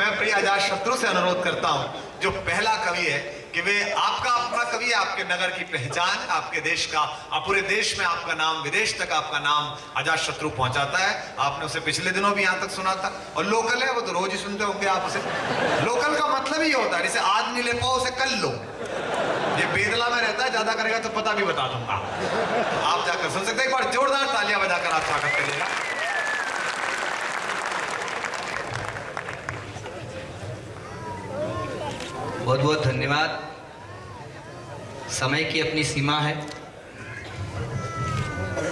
मैं प्रिय अजातशत्रु से अनुरोध करता हूं, जो पहला कवि है, कि वे आपका अपना कवि है, आपके नगर की पहचान, आपके देश का, पूरे देश में आपका नाम, विदेश तक आपका नाम अजातशत्रु पहुंचाता है। आपने उसे पिछले दिनों भी यहां तक सुना था, और लोकल है वो तो रोज ही सुनते होंगे आप उसे। लोकल का मतलब ही होता है, जैसे आज नहीं ले पाओ उसे कल लो। ये बेदला में रहता है, ज्यादा करेगा तो पता भी बता दूंगा, आप जाकर सुन सकते हैं। एक बार जोरदार तालियां बजाकर आप स्वागत करिएगा। बहुत बहुत धन्यवाद। समय की अपनी सीमा है,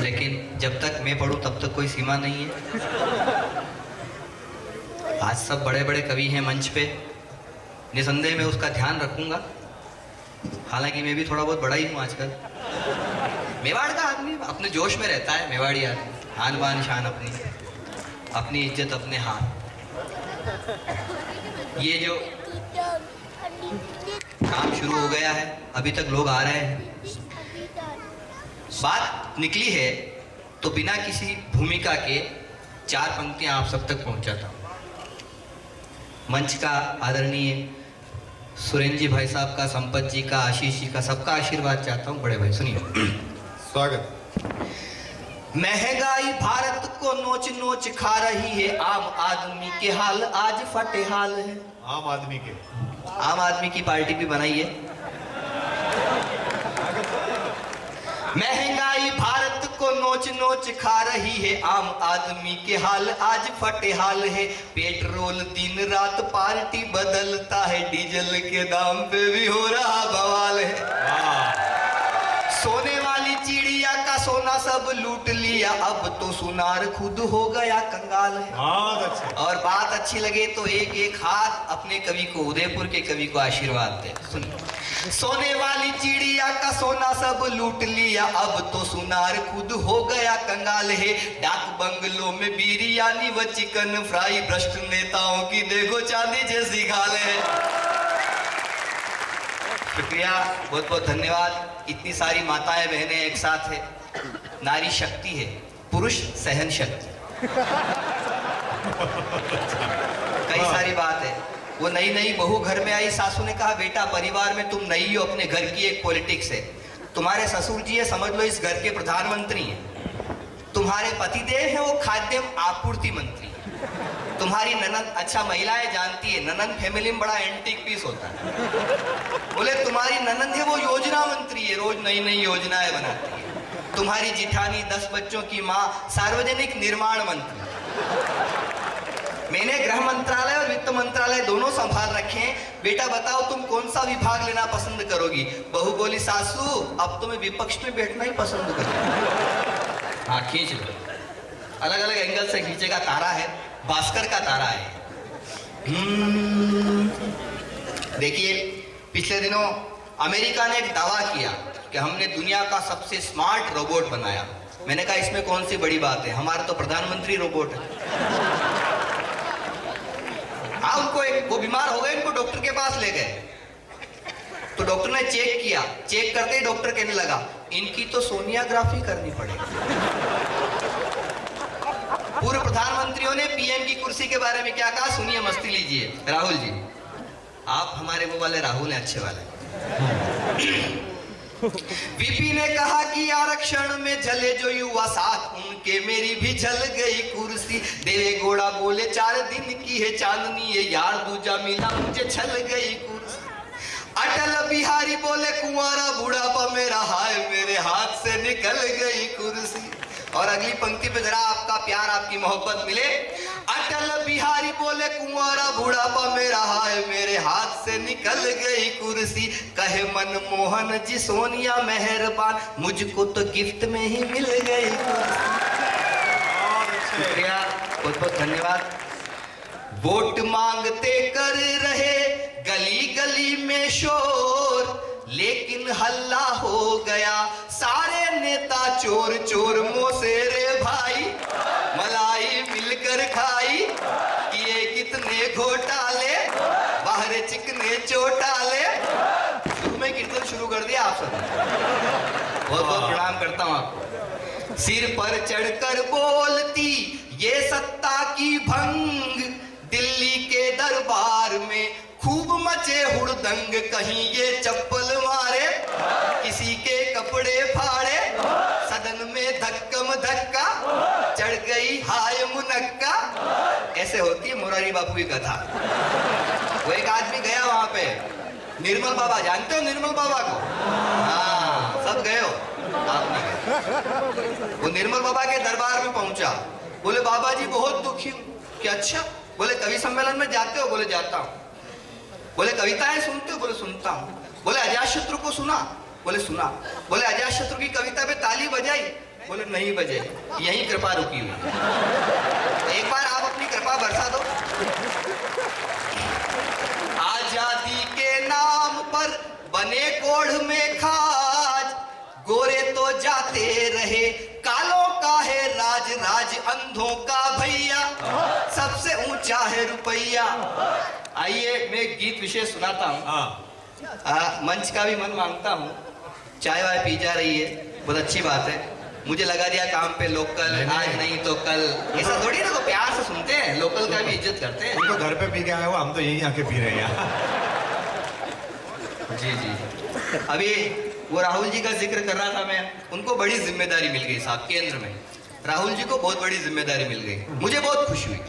लेकिन जब तक मैं पढ़ूं तब तक कोई सीमा नहीं है। आज सब बड़े बड़े कवि हैं मंच पे, निसंदेह मैं उसका ध्यान रखूंगा। हालांकि मैं भी थोड़ा बहुत बड़ा ही हूँ आजकल। मेवाड़ का आदमी अपने जोश में रहता है, मेवाड़ी आदमी, आन बान शान अपनी, अपनी इज्जत अपने हाथ। ये जो काम शुरू हो गया है, अभी तक लोग आ रहे हैं, बात निकली है तो बिना किसी भूमिका के 4 पंक्तियां आप सब तक पहुंचाता हूं। मंच का आदरणीय सुरेंद्र जी भाई साहब का, संपत जी का, आशीष जी का, सबका आशीर्वाद चाहता हूं। बड़े भाई सुनिए। स्वागत। महंगाई भारत को नोच नोच खा रही है, आम आदमी के हाल आज फटे हाल है। आम आदमी के, आम आदमी की पार्टी भी बनाई है। महंगाई भारत को नोच नोच खा रही है, आम आदमी के हाल आज फटे हाल है। पेट्रोल दिन रात पार्टी बदलता है, डीजल के दाम पे भी हो रहा बवाल है। सोने वाली चिड़िया का सोना सब लूट लिया, अब तो सुनार खुद हो गया कंगाल है। बहुत अच्छा। और बात अच्छी लगे तो एक एक हाथ अपने कवि को, उदयपुर के कवि को आशीर्वाद दे। सुनिए। सोने वाली चिड़िया का सोना सब लूट लिया, अब तो सुनार खुद हो गया कंगाल है। डाक बंगलों में बिरयानी व चिकन फ्राई, भ्रष्ट नेताओं की देखो चांदी जैसी गाल है। शुक्रिया, बहुत बहुत धन्यवाद। इतनी सारी माताएं बहनें एक साथ है, नारी शक्ति है, पुरुष सहन शक्ति। कई सारी बात है। वो नई नई बहू घर में आई, सासू ने कहा बेटा परिवार में तुम नई हो, अपने घर की एक पॉलिटिक्स है। तुम्हारे ससुर जी है, समझ लो इस घर के प्रधानमंत्री हैं। तुम्हारे पतिदेव हैं, वो खाद्य आपूर्ति मंत्री। तुम्हारी ननद, अच्छा महिलाएं जानती है, ननद फैमिली में बड़ा एंटीक पीस होता है। बोले तुम्हारी ननद है, वो योजना मंत्री है, रोज नई नई योजनाएं बनाती है। तुम्हारी जिठानी 10 बच्चों की माँ, सार्वजनिक निर्माण मंत्री। मैंने गृह मंत्रालय और वित्त मंत्रालय दोनों संभाल रखे हैं। बेटा बताओ तुम कौन सा विभाग लेना पसंद करोगी? बहू बोली सासू अब तो मैं विपक्ष में बैठना ही पसंद करूंगी। हाँ खींच लो, अलग अलग एंगल से खींचेगा। तारा है, भास्कर का तारा है। देखिए पिछले दिनों अमेरिका ने एक दावा किया कि हमने दुनिया का सबसे स्मार्ट रोबोट बनाया। मैंने कहा इसमें कौन सी बड़ी बात है, हमारा तो प्रधानमंत्री रोबोट है। हाँ उनको वो बीमार हो गए, उनको डॉक्टर के पास ले गए, तो डॉक्टर ने चेक किया। चेक करते ही डॉक्टर कहने लगा इनकी तो सोनियोग्राफी करनी पड़ेगी। पूर्व प्रधानमंत्रियों ने पीएम की कुर्सी के बारे में क्या कहा, सुनिए मस्ती लीजिए। राहुल जी, आप हमारे वो वाले राहुल हैं, अच्छे वाले। वीपी ने कहा कि आरक्षण में जले जो युवा साथ, उनके मेरी भी जल गई कुर्सी। देवे गौड़ा बोले 4 दिन की है चांदनी, ये यार दूजा मिला मुझे छल गई कुर्सी। अटल बिहारी बोले कुंवारा बुढ़ापा मेरा, हाय मेरे हाथ से निकल गई कुर्सी। और अगली पंक्ति पे जरा आपका प्यार, आपकी मोहब्बत मिले। अटल बिहारी बोले कुंवारा बुढ़ापा मेरा, हाय मेरे हाथ से निकल गई कुर्सी। कहे मनमोहन जी सोनिया मेहरबान, मुझको तो गिफ्ट में ही मिल गई कुर्सी। शुक्रिया, बहुत बहुत धन्यवाद। वोट मांगते कर रहे गली गली में शोर, लेकिन हल्ला हो गया सारे नेता चोर चोर। मोसेरे भाई मलाई मिलकर खाई, किए कितने घोटाले, बाहर चिकने चोटाले। शुरू में कीर्तन शुरू कर दिया आप सब, बहुत बहुत प्रणाम करता हूं आपको। सिर पर चढ़कर बोलती ये सत्ता की भंग, दिल्ली के दरबार में खूब मचे हुड़दंग, कहीं ये चप्पल मारे किसी के कपड़े फाड़े, सदन में धक्कम धक्का चढ़ गई हाय मुनक्का। ऐसे होती है मुरारी बापू की कथा। वो एक आदमी गया वहां पे, निर्मल बाबा, जानते हो निर्मल बाबा को? हाँ, सब गए हो, आप नहीं गए। वो निर्मल बाबा के दरबार में पहुंचा, बोले बाबा जी बहुत दुखी हूँ। क्या अच्छा? बोले कवि सम्मेलन में जाते हो? बोले जाता हूँ। बोले कविताएं सुनते हो? बोले सुनता हूँ। बोले अजातशत्रु को सुना? बोले सुना। बोले अजातशत्रु की कविता पे ताली बजाई? बोले नहीं बजाई, यही कृपा रुकी हुई। एक बार आप अपनी कृपा बरसा दो। आजादी के नाम पर बने कोढ़ में खाज, गोरे तो जाते रहे, कालों का है राज, राज अंधों का भैया, सबसे ऊंचा है रुपया। आइए मैं एक गीत विशेष सुनाता हूँ। मंच का भी मन मांगता हूँ। चाय वाय पी जा रही है, बहुत अच्छी बात है। मुझे लगा दिया काम पे लोकल, आज नहीं तो कल, ऐसा थोड़ी ना, तो प्यार से सुनते हैं, लोकल का भी इज्जत करते हैं। उनको घर पे पी के आए हो, हम तो यहीं आके पी रहे हैं। जी जी। अभी वो राहुल जी का जिक्र कर रहा था मैं, उनको बड़ी जिम्मेदारी मिल गई साहब केंद्र में। राहुल जी को बहुत बड़ी जिम्मेदारी मिल गई, मुझे बहुत खुशी हुई।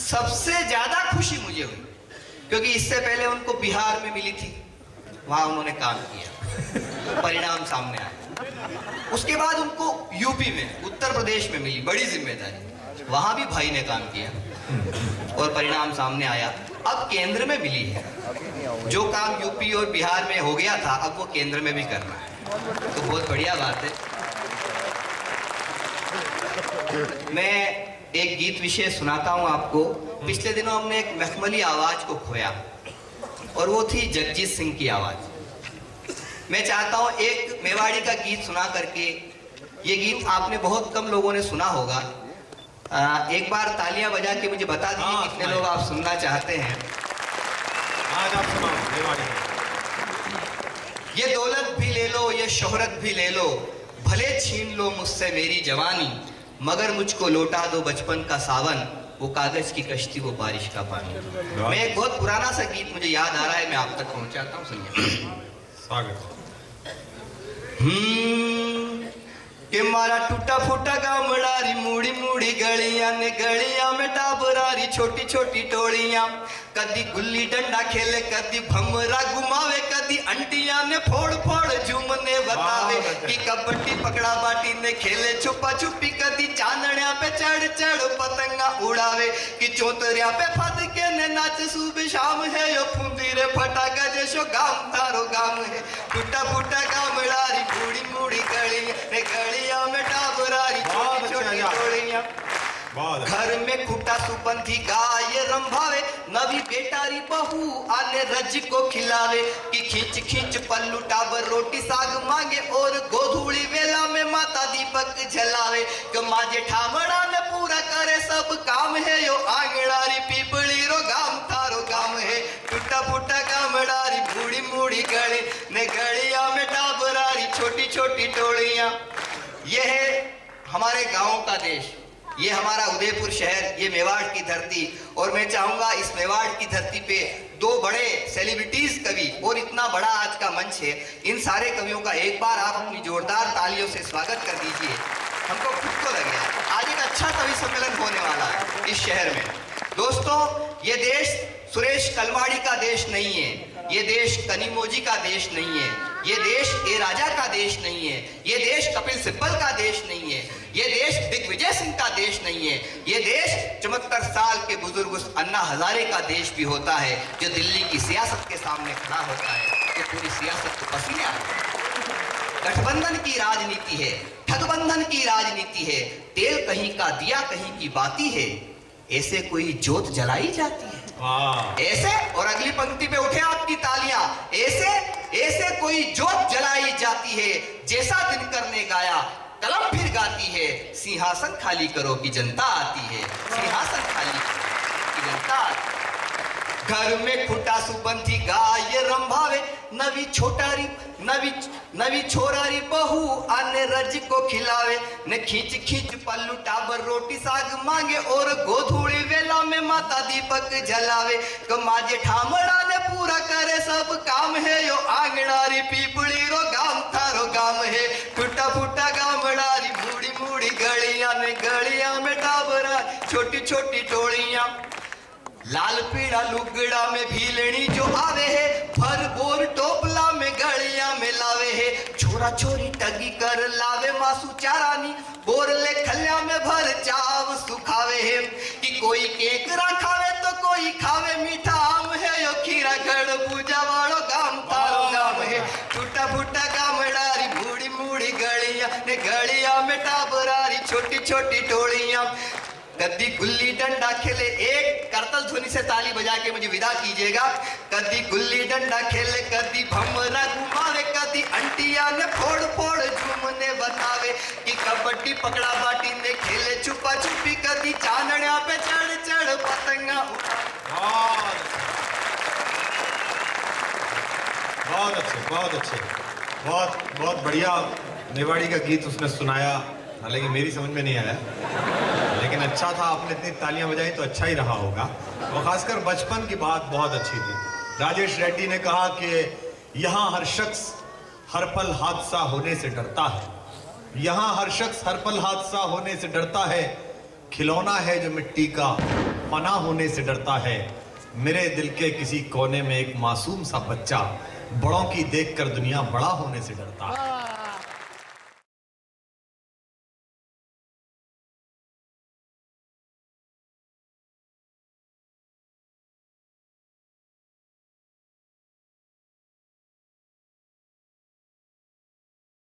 सबसे ज्यादा खुशी मुझे हुई क्योंकि इससे पहले उनको बिहार में मिली थी, वहां उन्होंने काम किया, परिणाम सामने आया। उसके बाद उनको यूपी में, उत्तर प्रदेश में मिली बड़ी जिम्मेदारी, वहां भी भाई ने काम किया और परिणाम सामने आया। अब केंद्र में मिली है, जो काम यूपी और बिहार में हो गया था अब वो केंद्र में भी करना है, तो बहुत बढ़िया बात है। मैं एक गीत विशेष सुनाता हूं आपको। पिछले दिनों हमने एक मखमली आवाज को खोया और वो थी जगजीत सिंह की आवाज। मैं चाहता हूं एक मेवाड़ी का गीत सुना करके, ये गीत आपने बहुत कम लोगों ने सुना होगा, एक बार तालियां बजा के मुझे बता दीजिए कितने लोग आप सुनना चाहते हैं। आज आप सुनाओ मेवाड़ी। ये दौलत भी ले लो, ये शोहरत भी ले लो, भले छीन लो मुझसे मेरी जवानी, मगर मुझको लौटा दो बचपन का सावन, वो कागज की कश्ती वो बारिश का पानी। मैं एक बहुत पुराना सा गीत मुझे याद आ रहा है, मैं आप तक पहुंचाता हूँ, सुनिए। स्वागत। कि मारा टूटा फूटा गामड़ारी, मुड़ी मुड़ी गलियां ने, गलियां में टाबरारी छोटी छोटी टोलियां, कदी गुल्ली डंडा खेले, कदी भमरा घुमावे, कदी अंटियां ने फोड़ फोड़ झूमने बतावे, कि कबड्डी पकड़ा बाटी ने खेले छुपा छुपी, कदी चांदण्या पे चढ़ चढ़ पतंगा उड़ावे, कि चौतरिया पे फद के ने नाच सुबह शाम है, यो फुंदी रे फटाका जैसो गाम थारो गाम है, टूटा फूटा गामड़ारी, मुड़ी मुड़ी गलियां ने, गलियां में टाबरारी छोटी छोटी टोलियां, घर में खुटा सुपंथी गाय रंभावे, नवी बेटारी बहू आने रज को खिलावे, कि खींच खींच पल्लू टाबर रोटी साग मांगे, और गोधूली वेला में माता दीपक जलावे, कि माजे ठामड़ा ने पूरा करे सब काम है, यो आंगड़ारी पीपली रो गाम थारो गाम है, टूटा फूटा गामड़ारी, बूढ़ी मूढ़ी गली ने, गलिया में टाबरारी छोटी छोटी टोलियां। यह है हमारे गाँव का देश, ये हमारा उदयपुर शहर, ये मेवाड़ की धरती। और मैं चाहूंगा इस मेवाड़ की धरती पे दो बड़े सेलिब्रिटीज कवि, और इतना बड़ा आज का मंच है, इन सारे कवियों का एक बार आप अपनी जोरदार तालियों से स्वागत कर दीजिए। हमको खुद को लगे आज एक अच्छा कवि सम्मेलन होने वाला है इस शहर में। दोस्तों, ये देश सुरेश कलमाड़ी का देश नहीं है, ये देश कनिमोजी का देश नहीं है, ये देश ए राजा का देश नहीं है, ये देश कपिल सिब्बल का देश नहीं है, ये देश दिग्विजय सिंह का देश नहीं है, ये देश 74 साल के बुजुर्ग उस अन्ना हजारे का देश भी होता है, जो दिल्ली की सियासत के सामने खड़ा होता है, कि पूरी सियासत को पसीने आते हैं। गठबंधन की राजनीति है, ठगबंधन की राजनीति है, तेल कहीं का दिया कहीं की बाती है, ऐसे कोई जोत जलाई जाती है, ऐसे। और अगली पंक्ति पे उठे आपकी तालियां, ऐसे ऐसे कोई जोत जलाई जाती है, जैसा दिनकर ने गाया कलम फिर गाती है, सिंहासन खाली करो की जनता आती है, सिंहासन खाली करो की जनता आती है। घर में खुटा सुपंथी गाय रंभावे, नवी छोटारी नवी छोरारी बहू आने रज को खिलावे, ने खींच खींच पल्लू टाबर रोटी साग मांगे, और गोधूली वेला में माता दीपक जलावे को माजे ठामड़ा ने पूरा करे सब काम है यो आंगनारी पीपड़ी रो गाम थारो गाम है टूटा फूटा गामड़ारी बूढ़ी बूढ़ी गलियां में टाबरा छोटी छोटी टोलियां लाल पीड़ा लुगड़ा में भीलनी जो आवे है भर बोर टोपला में गलियां में लावे है छोरा छोरी टगी कर लावे मासू चारानी बोर ले खलिया में भर चाव सुखावे है कि कोई केकरा खावे तो कोई खावे मीठा आम है यो खीरा गढ़ पूजा वालो गाम तारो गाम है टूटा फूटा गामड़ारी बूढ़ी बूढ़ी गलियां में टाबरारी छोटी छोटी टोलियां कदी गुल्ली डंडा खेले एक करतल ध्वनि से ताली बजा के मुझे विदा कीजिएगा कदी गुल्ली डंडा खेले कदी भमरा घुमावे कदी अंटिया ने फोड़ फोड़ झूमने बतावे कि कबड्डी पकड़ा बाटी ने खेले छुपा छुपी कदी चांदड़िया पे चढ़ चढ़ पतंगा बहुत अच्छे बहुत अच्छे बहुत बहुत बढ़िया नेवाड़ी का गीत उसने सुनाया हालांकि मेरी समझ में नहीं आया लेकिन अच्छा था आपने इतनी तालियां बजाई तो अच्छा ही रहा होगा और खासकर बचपन की बात बहुत अच्छी थी राजेश रेड्डी ने कहा कि यहाँ हर शख्स हर पल हादसा होने से डरता है यहाँ हर शख्स हर पल हादसा होने से डरता है खिलौना है जो मिट्टी का फना होने से डरता है मेरे दिल के किसी कोने में एक मासूम सा बच्चा बड़ों की देखकर दुनिया बड़ा होने से डरता है